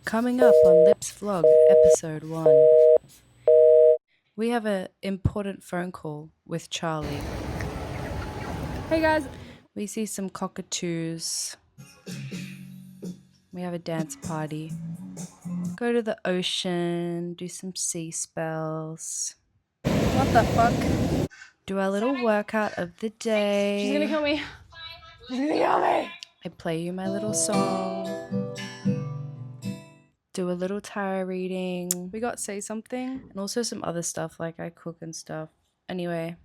Coming up on Lips Vlog, episode 1. We have an important phone call with Charlie. Hey guys. We see some cockatoos. We have a dance party. Go to the ocean, do some sea spells. What the fuck? Do our little workout of the day. She's gonna kill me. She's gonna kill me. I play you my little song. Do a little tarot reading. We got Say Something. And also some other stuff like I cook and stuff. Anyway,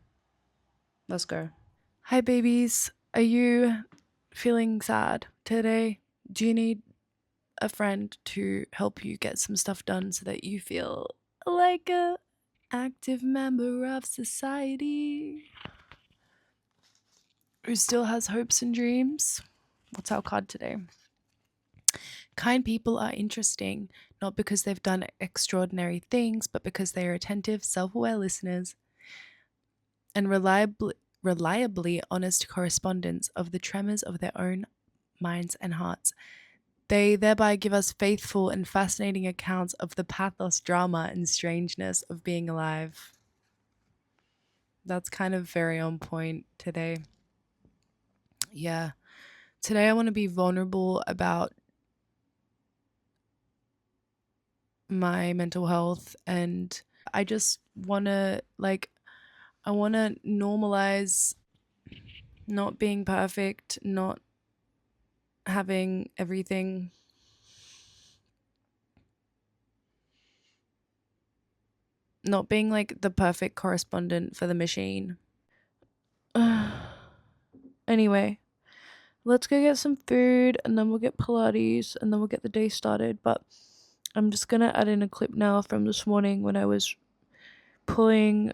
let's go. Hi babies. Are you feeling sad today? Do you need a friend to help you get some stuff done so that you feel like a active member of society who still has hopes and dreams? What's our card today? Kind people are interesting, not because they've done extraordinary things, but because they are attentive, self-aware listeners and reliably honest correspondents of the tremors of their own minds and hearts. They thereby give us faithful and fascinating accounts of the pathos, drama, and strangeness of being alive. That's kind of very on point today. Yeah. Today I want to be vulnerable about my mental health, and I just want to normalize not being perfect, not having everything not being like the perfect correspondent for the machine. Anyway, let's go get some food and then we'll get Pilates and then we'll get the day started. But I'm just gonna add in a clip now from this morning when I was pulling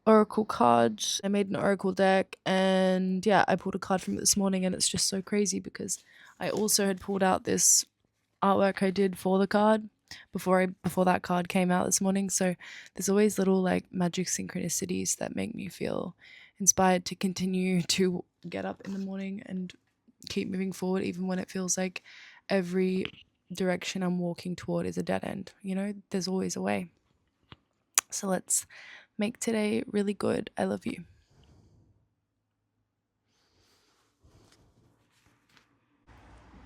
oracle cards. I made an oracle deck, and yeah, I pulled a card from it this morning, and it's just so crazy because I also had pulled out this artwork I did for the card before that card came out this morning. So there's always little like magic synchronicities that make me feel inspired to continue to get up in the morning and keep moving forward, even when it feels like every direction I'm walking toward is a dead end. You know, there's always a way. So let's make today really good. I love you.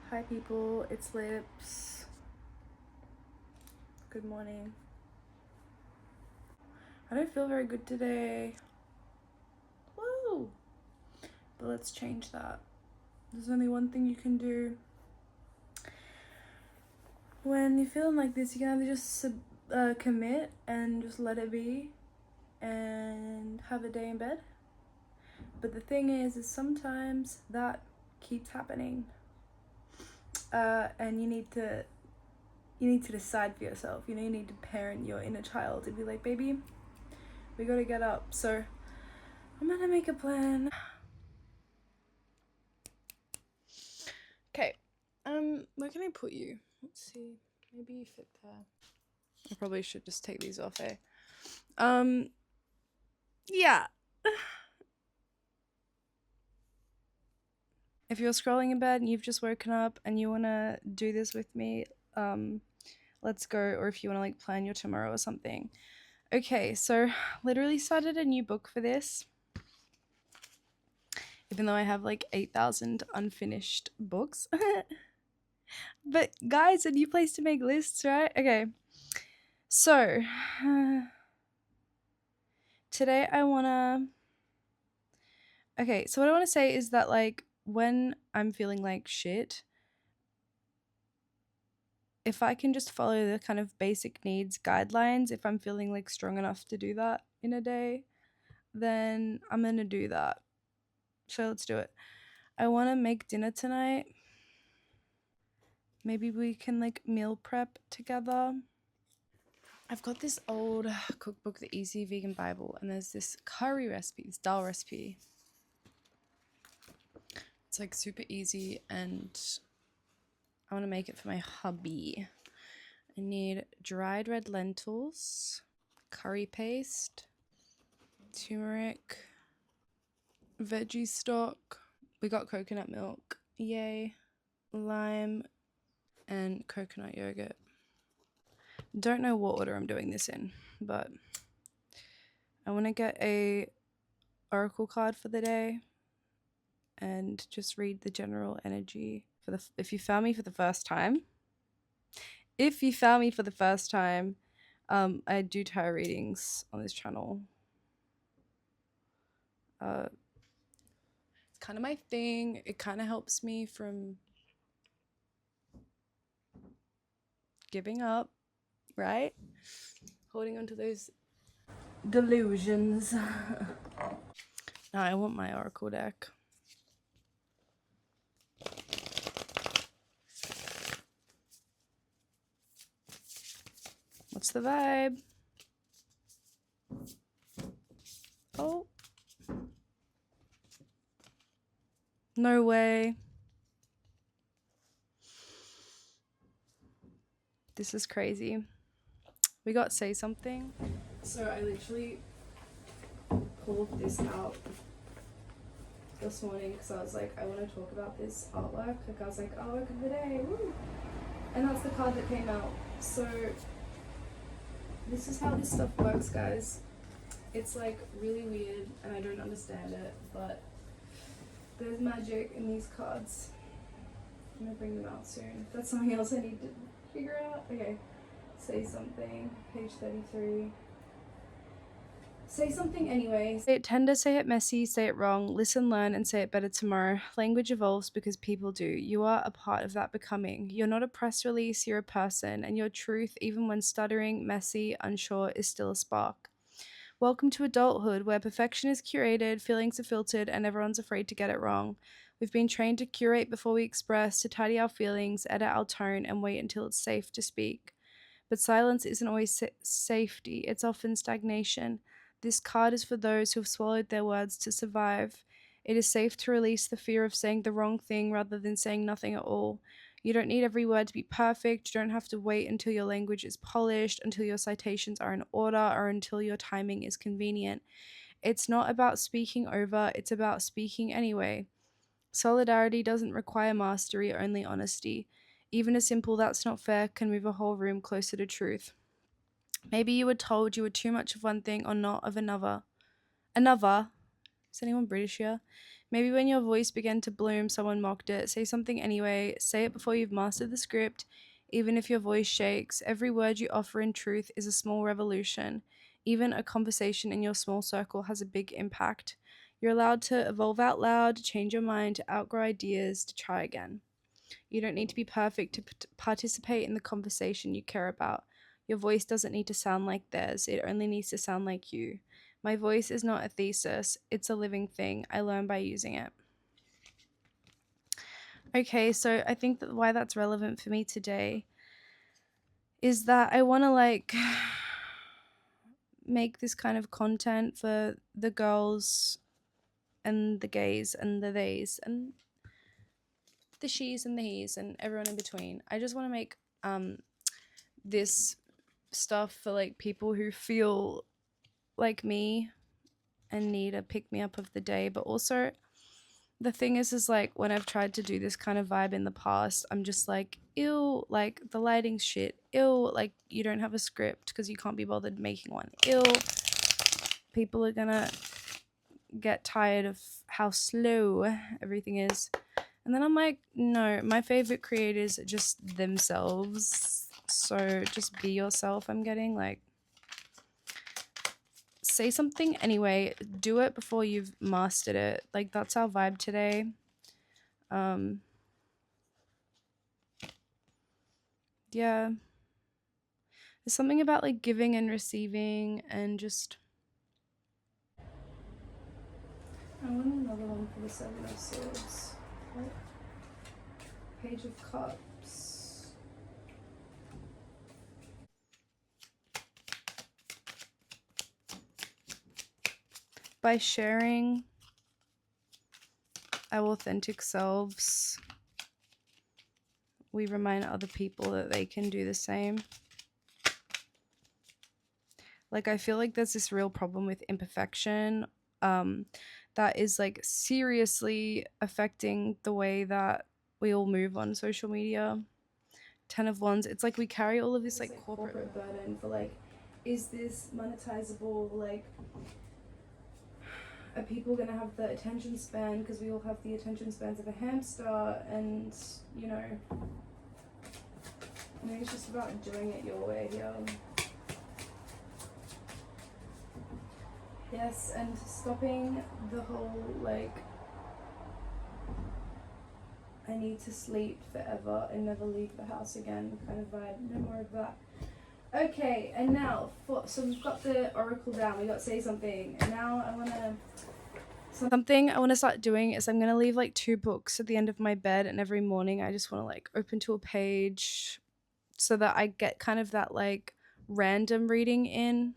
Hi people, it's Lips. Good morning. I don't feel very good today. Woo! But let's change that. There's only one thing you can do. When you're feeling like this, you can either just commit and just let it be and have a day in bed. But the thing is sometimes that keeps happening. And you need to decide for yourself. You know, you need to parent your inner child to be like, baby, we gotta get up. So I'm gonna make a plan. Okay, where can I put you? Let's see, maybe you fit there. I probably should just take these off, eh? Yeah. If you're scrolling in bed and you've just woken up and you want to do this with me, let's go. Or if you want to like plan your tomorrow or something. Okay, so literally started a new book for this. Even though I have like 8,000 unfinished books. But guys, a new place to make lists, right? Okay. So today I wanna... Okay, so what I want to say is that like when I'm feeling like shit, if I can just follow the kind of basic needs guidelines, if I'm feeling like strong enough to do that in a day, then I'm gonna do that. So let's do it. I want to make dinner tonight. Maybe we can like meal prep together. I've got this old cookbook, The Easy Vegan Bible, and there's this curry recipe, this dal recipe. It's like super easy and I want to make it for my hubby. I need dried red lentils, curry paste, turmeric, veggie stock. We got coconut milk, yay, lime, and coconut yogurt. Don't know what order I'm doing this in, but I want to get a oracle card for the day and just read the general energy for the if you found me for the first time. If you found me for the first time, I do tarot readings on this channel. It's kind of my thing. It kind of helps me from giving up, right? Holding on to those delusions. No, I want my oracle deck. What's the vibe? Oh. No way. This is crazy. We got Say Something. So I literally pulled this out this morning because I was like, I want to talk about this artwork. Like I was like, artwork of the day. Woo! And that's the card that came out. So this is how this stuff works, guys. It's like really weird and I don't understand it, but there's magic in these cards. I'm gonna bring them out soon. That's something else I need to figure out. Okay. Say Something, page 33. Say something anyway. Say it tender, say it messy, say it wrong, listen, learn, and say it better tomorrow. Language evolves because people do. You are a part of that becoming. You're not a press release, you're a person, and your truth, even when stuttering, messy, unsure, is still a spark. Welcome to adulthood, where perfection is curated, feelings are filtered, and everyone's afraid to get it wrong. We've been trained to curate before we express, to tidy our feelings, edit our tone, and wait until it's safe to speak. But silence isn't always safety, it's often stagnation. This card is for those who have swallowed their words to survive. It is safe to release the fear of saying the wrong thing rather than saying nothing at all. You don't need every word to be perfect. You don't have to wait until your language is polished, until your citations are in order, or until your timing is convenient. It's not about speaking over, it's about speaking anyway. Solidarity doesn't require mastery, only honesty. Even a simple "that's not fair" can move a whole room closer to truth. Maybe you were told you were too much of one thing or not of another. Another? Is anyone British here? Maybe when your voice began to bloom, someone mocked it. Say something anyway. Say it before you've mastered the script. Even if your voice shakes, every word you offer in truth is a small revolution. Even a conversation in your small circle has a big impact. You're allowed to evolve out loud, to change your mind, to outgrow ideas, to try again. You don't need to be perfect to participate in the conversation you care about. Your voice doesn't need to sound like theirs, it only needs to sound like you. My voice is not a thesis, it's a living thing. I learn by using it. Okay, so I think that why that's relevant for me today is that I want to make this kind of content for the girls and the gays and the theys and the she's and the he's and everyone in between. I just want to make this stuff for like people who feel like me and need a pick me up of the day, but also the thing is like when I've tried to do this kind of vibe in the past, I'm just like, ew, like the lighting's shit, ew, like you don't have a script because you can't be bothered making one, ew, people are gonna get tired of how slow everything is. And then I'm like, no, my favorite creators are just themselves, so just be yourself. I'm getting like, say something anyway, do it before you've mastered it. Like that's our vibe today. Yeah, there's something about like giving and receiving and just I want another one for the Seven of Swords. What? Page of Cups. By sharing our authentic selves, we remind other people that they can do the same. Like I feel like there's this real problem with imperfection that is like seriously affecting the way that we all move on social media. 10 of Wands. It's like we carry all of this like corporate burden for like, is this monetizable? Like, are people gonna have the attention span? Because we all have the attention spans of a hamster, and you know, maybe it's just about doing it your way here. Yes, and stopping the whole like, I need to sleep forever and never leave the house again kind of vibe. No more of that. Okay, and now so we've got the oracle down. We got say something, and now I wanna. Something I want to start doing is I'm going to leave like 2 books at the end of my bed, and every morning I just want to like open to a page so that I get kind of that like random reading in.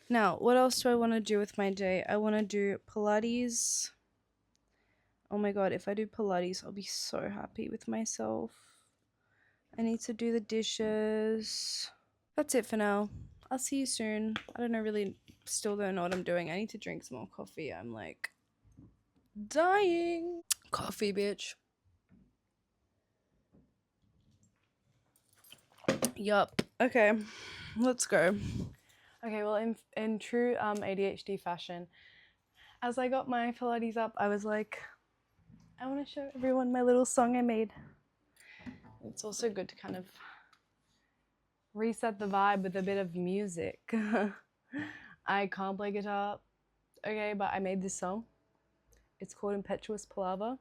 Now, what else do I want to do with my day? I want to do Pilates. Oh my god, if I do Pilates, I'll be so happy with myself. I need to do the dishes. That's it for now. I'll see you soon. I don't know, really, still don't know what I'm doing. I need to drink some more coffee. I'm like dying. Coffee, bitch. Yup. Okay, let's go. Okay, well, in true ADHD fashion, as I got my Pilates up, I was like, I want to show everyone my little song I made. It's also good to kind of reset the vibe with a bit of music. I can't play guitar, okay, but I made this song. It's called Impetuous Palaver.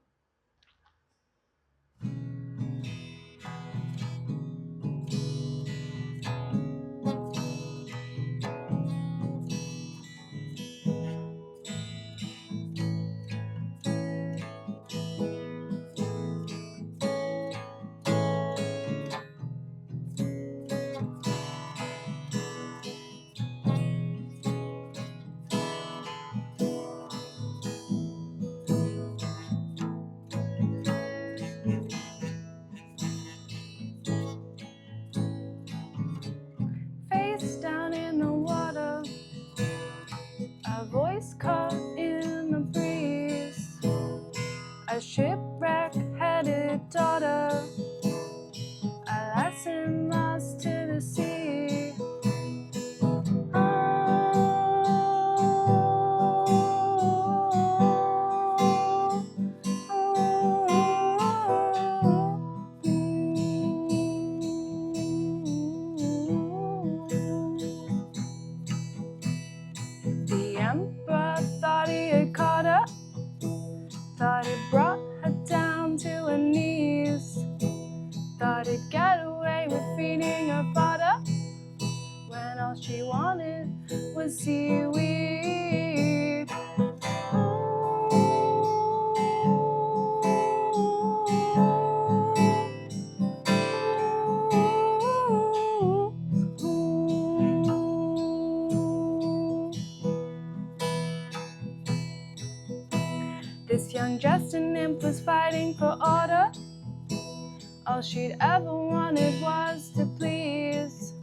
Face down in the water, a voice caught in the breeze, a shipwreck-headed daughter, a lesson lost to the sea. The emperor thought he had caught her, thought he brought her down to her knees, thought he'd get away with feeding her fodder, when all she wanted was seaweed. This young Justin nymph was fighting for order. All she'd ever wanted was to please,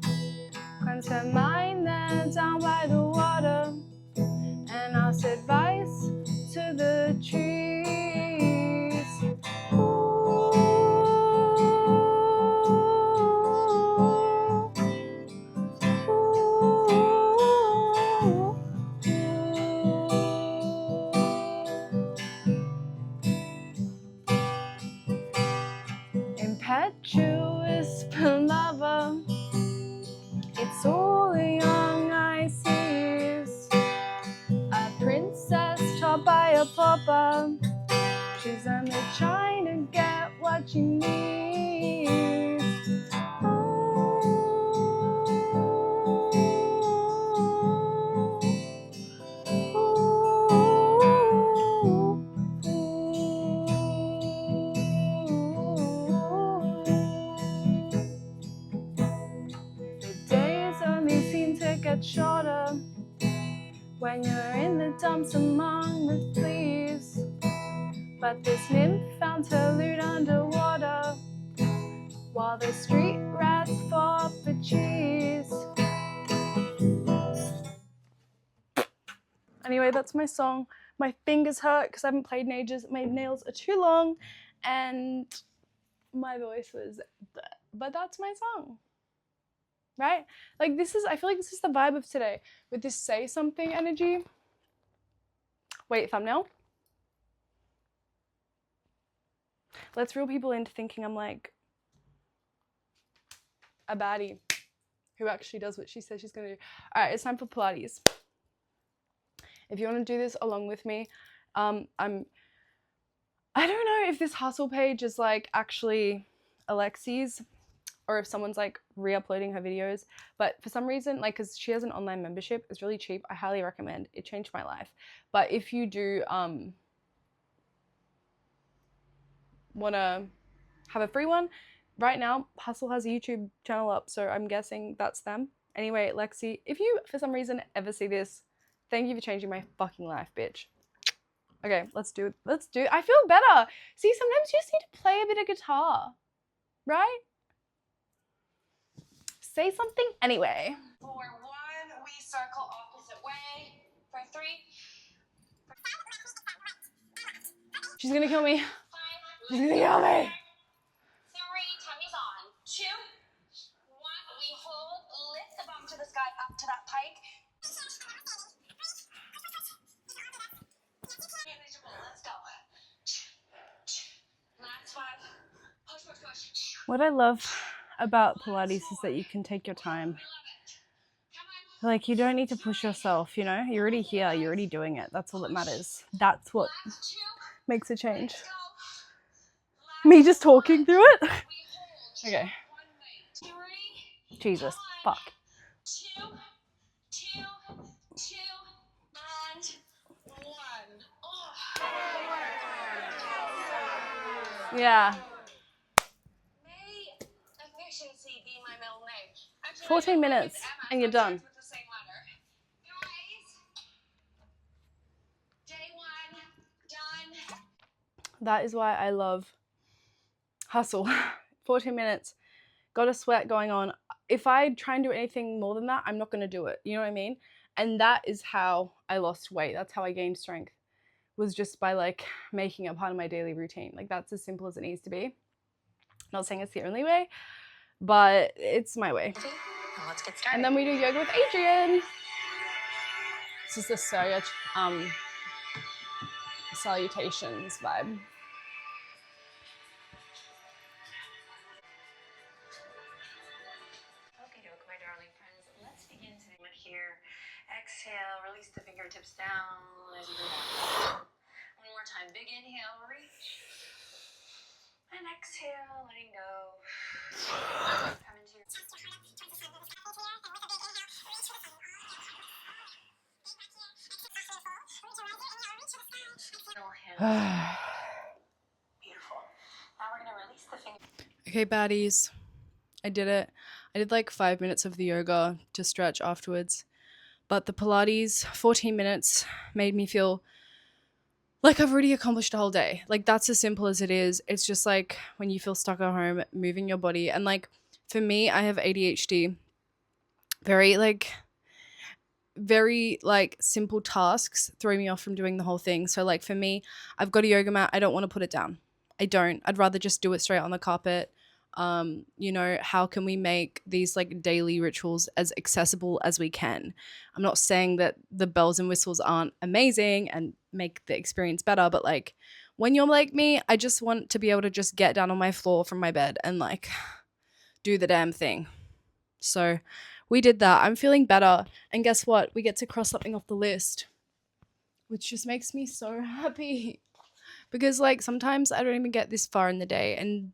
cleanse her mind there down by the water, and ask advice to the trees. Impetuous lover, it's all the young eye sees, a princess taught by a pauper, she's only trying to get what she needs. The days only seem to get shorter when you're in the dumps among the fleas, but this nymph found her loot underwater, while the street rats fought for cheese. Anyway, that's my song. My fingers hurt because I haven't played in ages. My nails are too long, and my voice was but that's my song. Right? Like this is, I feel like this is the vibe of today with this say something energy. Wait, thumbnail? Let's reel people into thinking I'm like a baddie who actually does what she says she's gonna do. All right, it's time for Pilates. If you want to do this along with me, I don't know if this hustle page is like actually Alexi's or if someone's like re-uploading her videos, but for some reason, like, because she has an online membership, it's really cheap. I highly recommend. It changed my life. But if you do want to have a free one, right now Hustle has a YouTube channel up, so I'm guessing that's them. Anyway, Lexi, if you for some reason ever see this, thank you for changing my fucking life, bitch. Okay, let's do it. I feel better. See, sometimes you just need to play a bit of guitar, right? Say something anyway. For 1, we circle opposite way. For 3, She's gonna kill me. 5, She's gonna kill me. 3, tummy's on. 2, 1, we hold, lift the bum to the sky, up to that pike. Manageable, let's go. Last 5, push, push, push. What I love about Pilates is that you can take your time. Like, you don't need to push yourself, you know? You're already here, you're already doing it. That's all that matters. That's what makes a change. Me just talking through it? Okay. Jesus, fuck. 2, 2, 2, and 1. Yeah. May efficiency be my middle name. Actually, 14 minutes and you're done. with the same letter. Guys, day 1 done. That is why I love Hustle. 14 minutes, got a sweat going on. If I try and do anything more than that, I'm not going to do it. You know what I mean? And that is how I lost weight. That's how I gained strength, was just by like making it part of my daily routine. Like, that's as simple as it needs to be. Not saying it's the only way, but it's my way. Let's get started. And then we do yoga with Adrian. This is the salutations vibe. Okay, my darling friends, let's begin today with here. Exhale, release the fingertips down as you go down. One more time, big inhale, reach. And exhale, letting go. Come into your beautiful. Now we're gonna release the fingers. Okay, baddies. I did it. I did like 5 minutes of the yoga to stretch afterwards. But the Pilates, 14 minutes, made me feel like I've already accomplished a whole day. Like, that's as simple as it is. It's just like when you feel stuck at home, moving your body. And like, for me, I have ADHD. Very simple tasks throw me off from doing the whole thing. So like, for me, I've got a yoga mat. I don't want to put it down. I don't. I'd rather just do it straight on the carpet. You know, how can we make these like daily rituals as accessible as we can? I'm not saying that the bells and whistles aren't amazing and make the experience better, but like, when you're like me, I just want to be able to just get down on my floor from my bed and like do the damn thing. So we did that. I'm feeling better. And guess what? We get to cross something off the list, which just makes me so happy. Because like, sometimes I don't even get this far in the day, and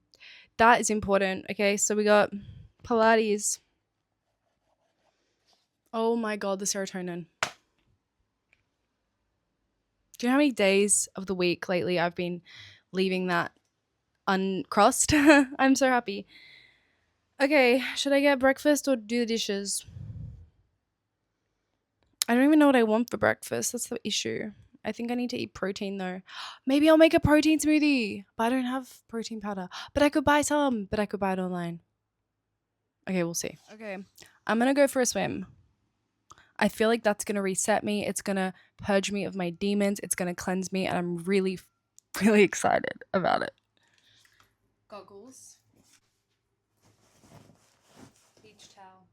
that is important. Okay, so we got Pilates. Oh my god, the serotonin. Do you know how many days of the week lately I've been leaving that uncrossed? I'm so happy. Okay, should I get breakfast or do the dishes? I don't even know what I want for breakfast. That's the issue. I think I need to eat protein though. Maybe I'll make a protein smoothie, but I don't have protein powder. But I could buy some, but I could buy it online. Okay, we'll see. Okay, I'm gonna go for a swim. I feel like that's gonna reset me. It's gonna purge me of my demons. It's gonna cleanse me, and I'm really, really excited about it. Goggles. towel.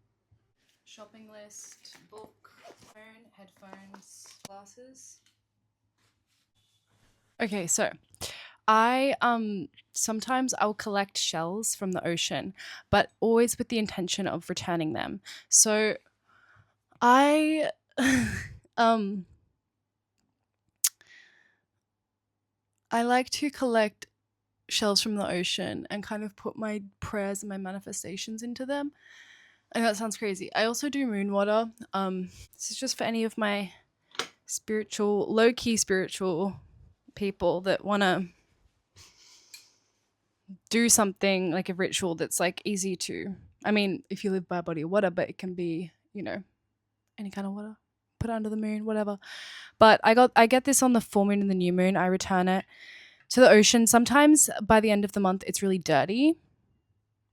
Shopping list, book, phone, headphones, glasses. Okay, so I sometimes I'll collect shells from the ocean, but always with the intention of returning them. So I um I like to collect shells from the ocean and kind of put my prayers and my manifestations into them. And that sounds crazy. I also do moon water. This is just for any of my spiritual, low-key spiritual people that want to do something like a ritual that's like easy to, I mean, if you live by a body of water, but it can be, you know, any kind of water, put it under the moon, whatever. But I get this on the full moon and the new moon. I return it to the ocean. Sometimes by the end of the month it's really dirty,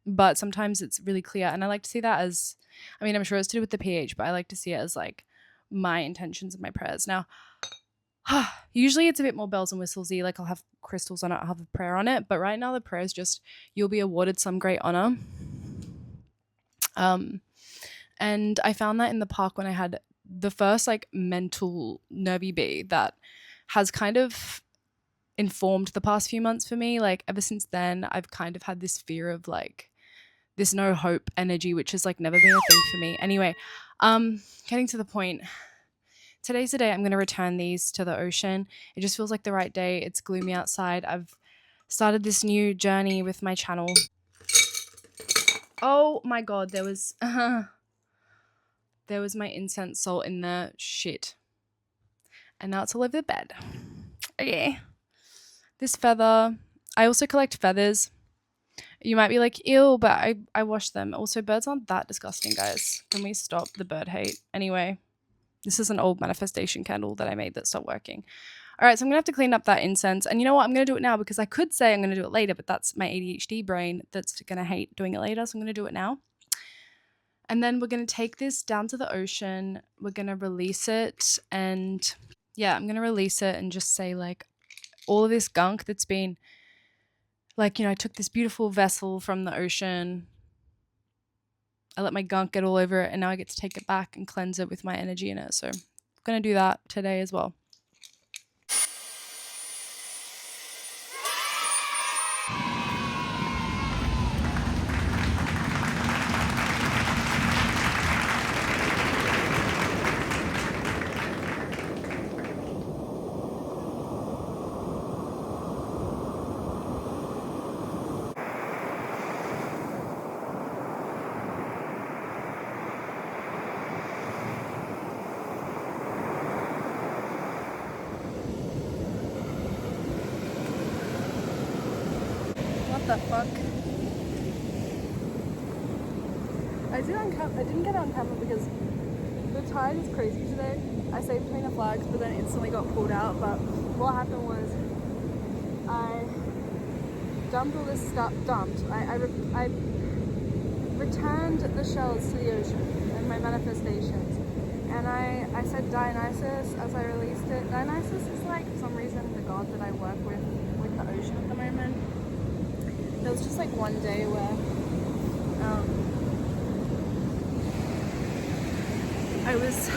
but sometimes it's really clear, and I like to see that as, I mean, I'm sure it's to do with the pH, but I like to see it as like my intentions and my prayers. Now usually it's a bit more bells and whistlesy, like I'll have crystals on it, I'll have a prayer on it, but right now the prayer is just, you'll be awarded some great honor. And I found that in the park when I had the first like mental nervy bee that has kind of informed the past few months for me. Like ever since then, I've kind of had this fear of like this no hope energy, which has like never been a thing for me. Anyway, getting to the point. Today's the day I'm going to return these to the ocean. It just feels like the right day. It's gloomy outside. I've started this new journey with my channel. Oh my god, there was my incense salt in the shit. And now it's all over the bed. Okay. This feather. I also collect feathers. You might be like, ew, but I wash them. Also, birds aren't that disgusting, guys. Can we stop the bird hate? Anyway, this is an old manifestation candle that I made that stopped working. All right, so I'm going to have to clean up that incense. And you know what? I'm going to do it now because I could say I'm going to do it later, but that's my ADHD brain that's going to hate doing it later. So I'm going to do it now. And then we're going to take this down to the ocean. We're going to release it. And yeah, I'm going to release it and just say like all of this gunk that's been like, you know, I took this beautiful vessel from the ocean. I let my gunk get all over it, and now I get to take it back and cleanse it with my energy in it. So I'm going to do that today as well. What the fuck? I didn't get it on camera because the tide is crazy today. I saved between the flags, but then instantly got pulled out. But what happened was I dumped all this stuff. I returned the shells to the ocean and my manifestations. And I said Dionysus as I released it. Dionysus is like, for some reason, the god that I work with the ocean at the moment. There was just like one day where I was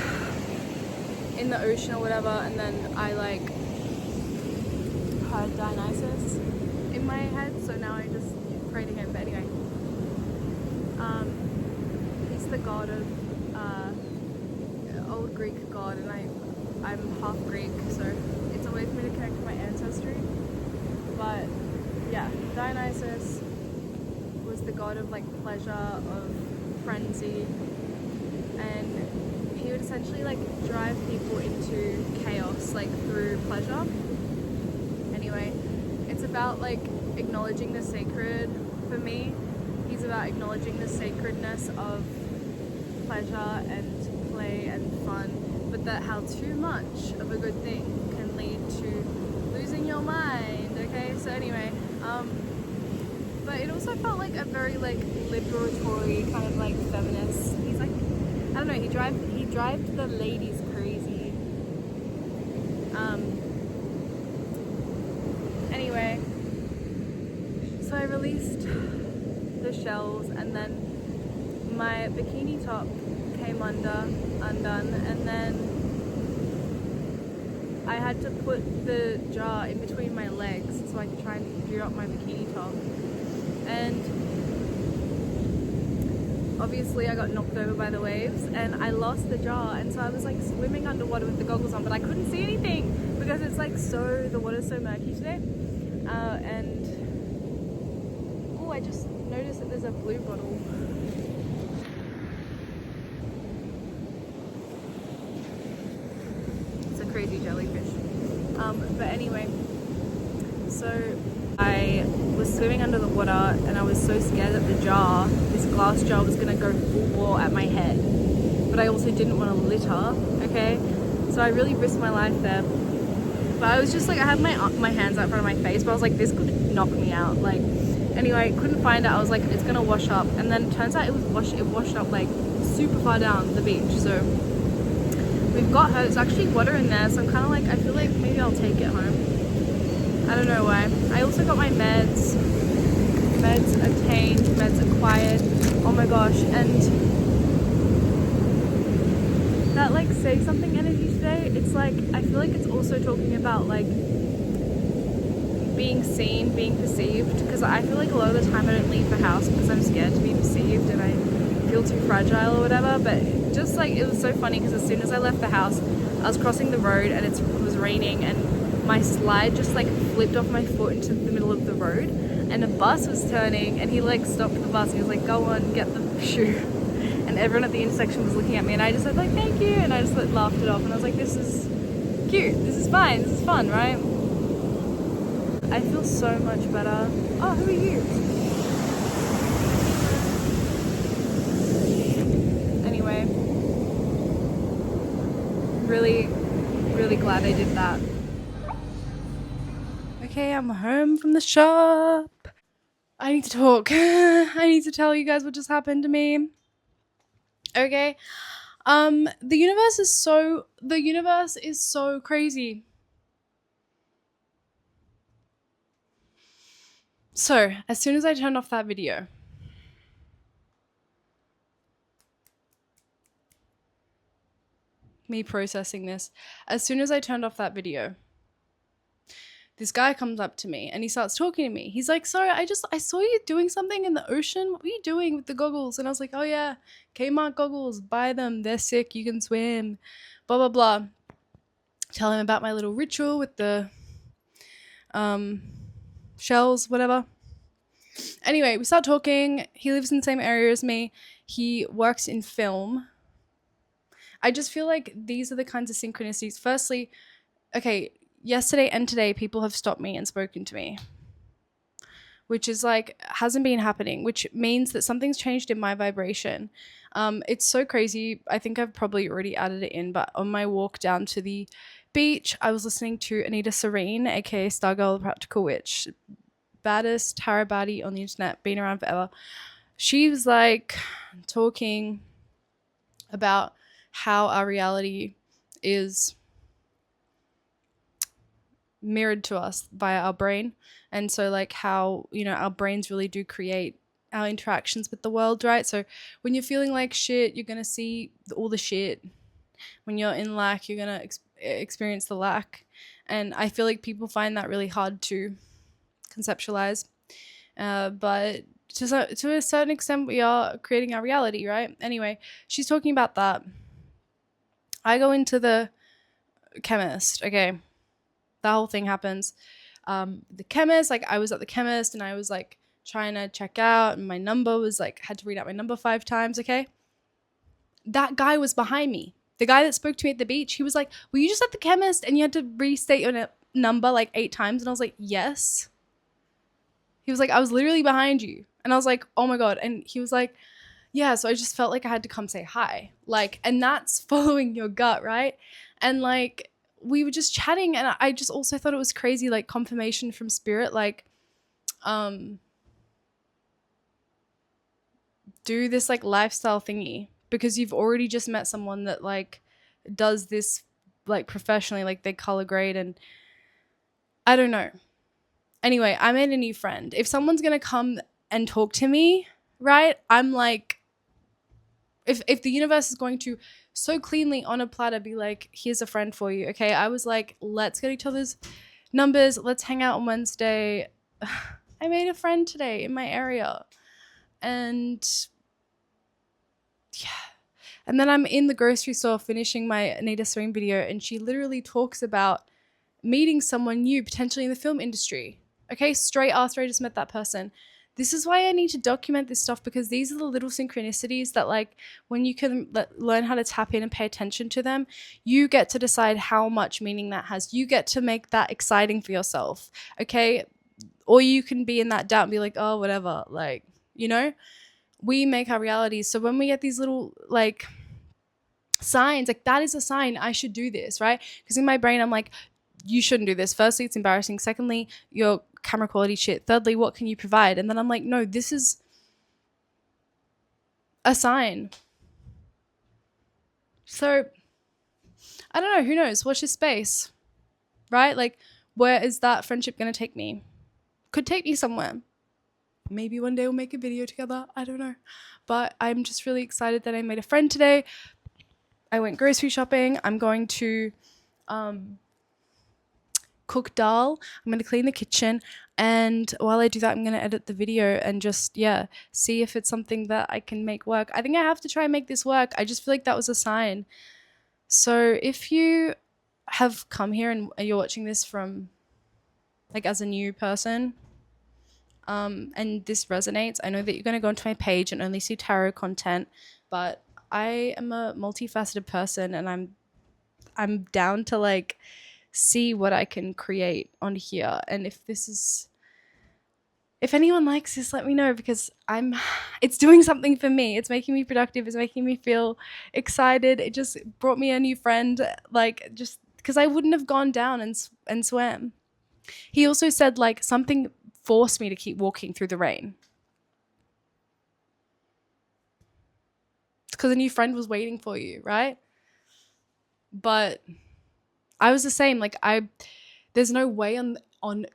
in the ocean or whatever, and then I like heard Dionysus in my head, so now I just pray to him. But anyway, he's the god of old Greek god, and I'm half Greek, so it's a way for me to connect with my ancestry. But yeah, Dionysus was the god of like pleasure, of frenzy, and he would essentially like drive people into chaos like through pleasure. Anyway, it's about like acknowledging the sacred. For me, he's about acknowledging the sacredness of pleasure and play and fun, but that how too much of a good thing can lead to losing your mind. Okay, so anyway, but it also felt like a very like liberatory kind of like feminist. He's like, I don't know, he drives the ladies crazy. Anyway, so I released the shells, and then my bikini top came undone, and then I had to put the jar in between my legs so I could try and do up my bikini top. And obviously I got knocked over by the waves and I lost the jar, and so I was like swimming underwater with the goggles on, but I couldn't see anything because it's like the water's so murky today. And oh, I just noticed that there's a blue bottle. It's a crazy jellyfish. But anyway, so I was swimming under the water and I was so scared that this glass jar was gonna go full bore at my head, but I also didn't want to litter, okay? So I really risked my life there. But I was just like, I had my hands out in front of my face, but I was like, this could knock me out. Like, anyway, couldn't find it. I was like, it's gonna wash up, and then it turns out it washed up like super far down the beach. So we've got her. It's actually water in there, so I'm kind of like, I feel like maybe I'll take it home. I don't know why. I also got my meds obtained, meds acquired. Oh my gosh, and that like say something energy today, it's like, I feel like it's also talking about like being seen, being perceived, because I feel like a lot of the time I don't leave the house because I'm scared to be perceived and I feel too fragile or whatever. But just like, it was so funny because as soon as I left the house, I was crossing the road and it was raining, and my slide just like flipped off my foot into the middle of the road, and a bus was turning, and he like stopped the bus and he was like, go on, get the shoe. And everyone at the intersection was looking at me, and I just said like, thank you, and I just like laughed it off, and I was like, this is cute, this is fine, this is fun, right? I feel so much better. Oh, who are you? Anyway, really glad I did that. Okay, I'm home from the shop. I need to talk. I need to tell you guys what just happened to me. Okay. The universe is so crazy. So, as soon as I turned off that video, me processing this, as soon as I turned off that video, this guy comes up to me and he starts talking to me. He's like, sorry, I saw you doing something in the ocean. What were you doing with the goggles? And I was like, oh yeah, Kmart goggles, buy them. They're sick. You can swim, blah, blah, blah. Tell him about my little ritual with the shells, whatever. Anyway, we start talking. He lives in the same area as me. He works in film. I just feel like these are the kinds of synchronicities. Firstly, okay, yesterday and today, people have stopped me and spoken to me, which is like, hasn't been happening, which means that something's changed in my vibration. It's so crazy. I think I've probably already added it in, but on my walk down to the beach, I was listening to Anita Serene, aka Stargirl the Practical Witch, baddest tarot baddie on the internet, been around forever. She was like talking about how our reality is mirrored to us via our brain, and so like how, you know, our brains really do create our interactions with the world, right? So when you're feeling like shit, you're gonna see all the shit. When you're in lack, you're gonna experience the lack, and I feel like people find that really hard to conceptualize, but to a certain extent we are creating our reality, right? Anyway, she's talking about that. I go into the chemist, okay, that whole thing happens. The chemist, like I was at the chemist and I was like trying to check out, and my number was like, had to read out my number 5 times, okay? That guy was behind me. The guy that spoke to me at the beach, he was like, were you just at the chemist and you had to restate your number like 8 times? And I was like, yes. He was like, I was literally behind you. And I was like, oh my God. And he was like, yeah, so I just felt like I had to come say hi. Like, and that's following your gut, right? And like, we were just chatting, and I just also thought it was crazy, like confirmation from spirit, like, do this like lifestyle thingy, because you've already just met someone that like does this like professionally, like they color grade, and I don't know. Anyway, I made a new friend. If someone's gonna come and talk to me, right, I'm like, If the universe is going to so cleanly on a platter be like, here's a friend for you, okay? I was like, let's get each other's numbers. Let's hang out on Wednesday. I made a friend today in my area. And yeah. And then I'm in the grocery store finishing my Anita Serene video, and she literally talks about meeting someone new, potentially in the film industry. Okay, straight after I just met that person. This is why I need to document this stuff, because these are the little synchronicities that, like, when you can learn how to tap in and pay attention to them, you get to decide how much meaning that has. You get to make that exciting for yourself, okay? Or you can be in that doubt and be like, oh, whatever, like, you know? We make our realities. So when we get these little, like, signs, like, that is a sign I should do this, right? Because in my brain, I'm like, you shouldn't do this. Firstly, it's embarrassing. Secondly, your camera quality shit. Thirdly, what can you provide? And then I'm like, no, this is a sign. So I don't know. Who knows? Watch this space, right? Like, where is that friendship going to take me? Could take me somewhere. Maybe one day we'll make a video together. I don't know. But I'm just really excited that I made a friend today. I went grocery shopping. I'm going to cook dal. I'm going to clean the kitchen. And while I do that, I'm going to edit the video and just, yeah, see if it's something that I can make work. I think I have to try and make this work. I just feel like that was a sign. So if you have come here and you're watching this from, like, as a new person, and this resonates, I know that you're going to go onto my page and only see tarot content, but I am a multifaceted person, and I'm down to, like, see what I can create on here. And if anyone likes this, let me know, because it's doing something for me. It's making me productive. It's making me feel excited. It just brought me a new friend, like, just because I wouldn't have gone down and swam. He also said, like, something forced me to keep walking through the rain. It's because a new friend was waiting for you, right? But I was the same. Like, there's no way on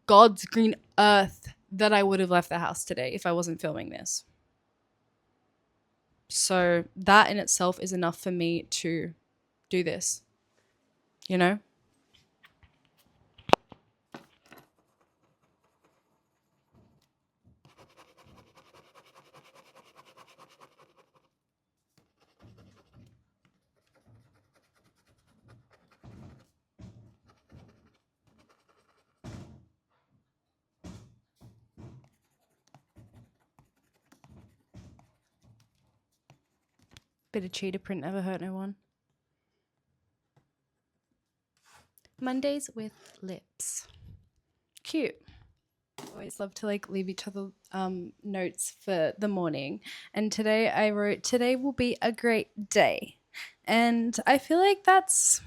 God's green earth that I would have left the house today if I wasn't filming this. So that in itself is enough for me to do this, you know? Bit of cheetah print never hurt no one. Mondays with lips. Cute. Always love to, like, leave each other notes for the morning. And today I wrote, today will be a great day. And I feel like that's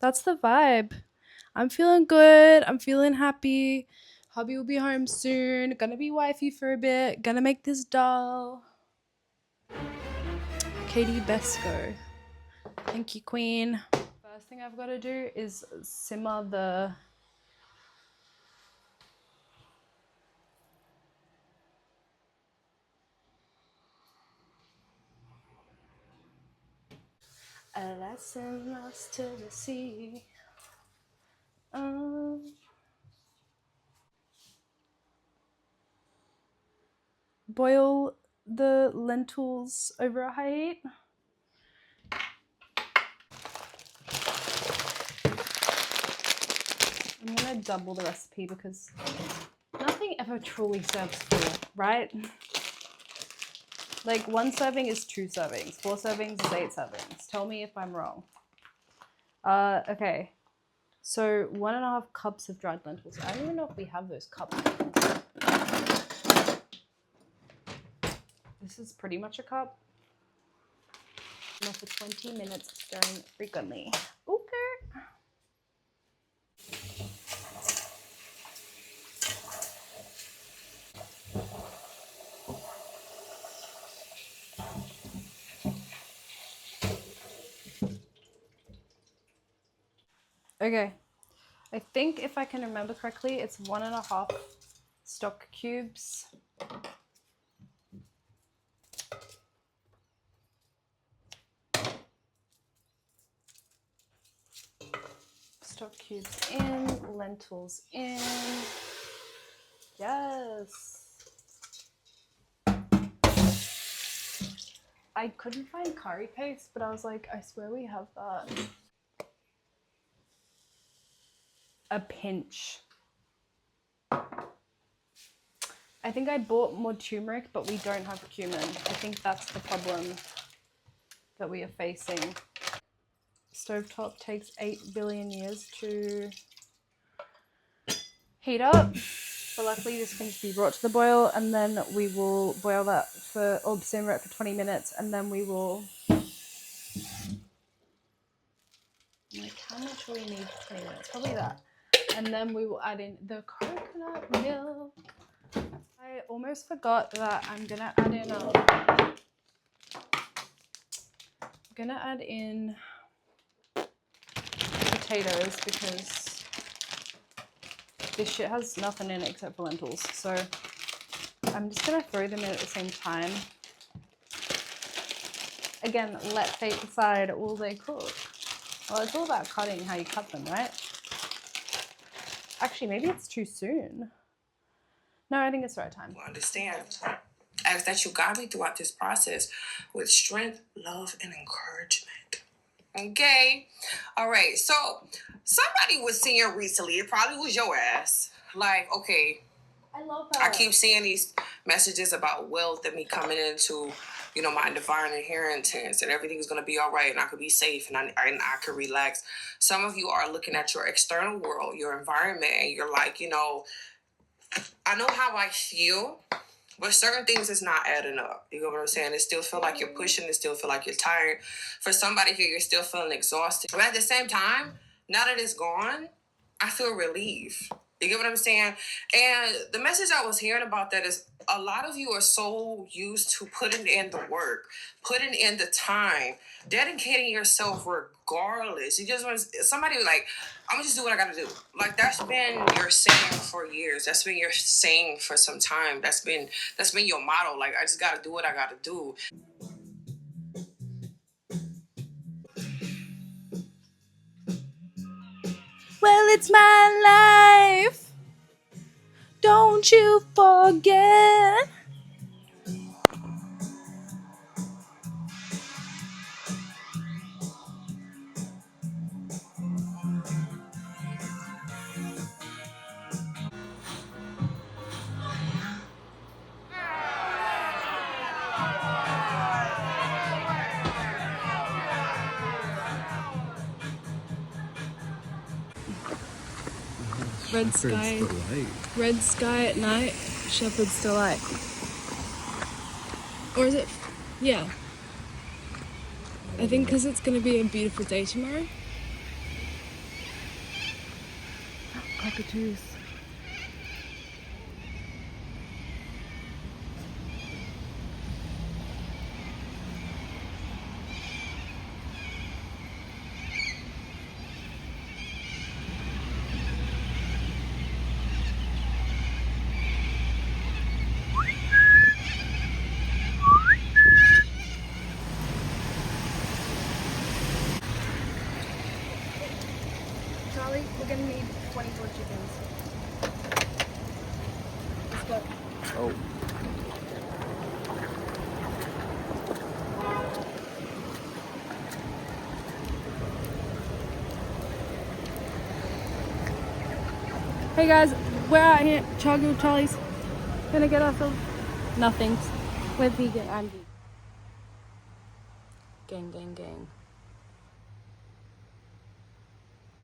the vibe. I'm feeling good. I'm feeling happy. Hubby will be home soon. Gonna be wifey for a bit. Gonna make this doll. Katie Besco. Thank you, queen. First thing I've got to do is simmer the a lesson lost to the sea. Boil the lentils over a high heat. I'm gonna double the recipe because nothing ever truly serves full, right? Like, 1 serving is 2 servings, 4 servings is 8 servings. Tell me if I'm wrong. Okay. So 1.5 cups of dried lentils. I don't even know if we have those cups. This is pretty much a cup. For 20 minutes, stirring frequently. Okay. Okay. I think if I can remember correctly, it's 1.5 stock cubes. stock cubes in, lentils in. Yes. I couldn't find curry paste, but I was like, I swear we have that. A pinch. I think I bought more turmeric, but we don't have cumin. I think that's the problem that we are facing. Stovetop takes 8 billion years to heat up. But luckily this can just be brought to the boil, and then we will boil that for, or simmer it for 20 minutes, and then we will, like, how much will we need for 20 minutes? Probably that. And then we will add in the coconut milk. I almost forgot that I'm gonna add in potatoes, because this shit has nothing in it except for lentils. So I'm just gonna throw them in at the same time. Again, let fate decide, will they cook? Well, it's all about cutting, how you cut them, right? Actually, maybe it's too soon. No, I think it's the right time. Understand. Ask that you guide me throughout this process with strength, love, and encouragement. Okay? All right. So, somebody was seeing recently, it probably was your ass. Like, okay, I love that. I keep seeing these messages about wealth and me coming into, you know, my divine inheritance, and everything's going to be all right, and I could be safe, and I could relax. Some of you are looking at your external world, your environment, and you're like, you know, I know how I feel, but certain things is not adding up. You know what I'm saying? It still feel like you're pushing. It still feel like you're tired. For somebody here, you're still feeling exhausted. But at the same time, now that it's gone, I feel relief. You get what I'm saying? And the message I was hearing about that is a lot of you are so used to putting in the work, putting in the time, dedicating yourself regardless. You just want somebody like, I'm gonna just do what I gotta do. Like, that's been your saying for years. That's been your saying for some time. That's been your motto. Like, I just gotta do what I gotta do. Well, it's my life. Don't you forget. Red sky at night, shepherd's delight. Or is it? Yeah. I think because it's going to be a beautiful day tomorrow. Cockatoos. Charlie, we're going to need 24 chickens. Let's go. Oh. Hey guys, we're out here. Charlie's gonna get ourselves nothing. We're vegan. I'm vegan. Gang, gang, gang.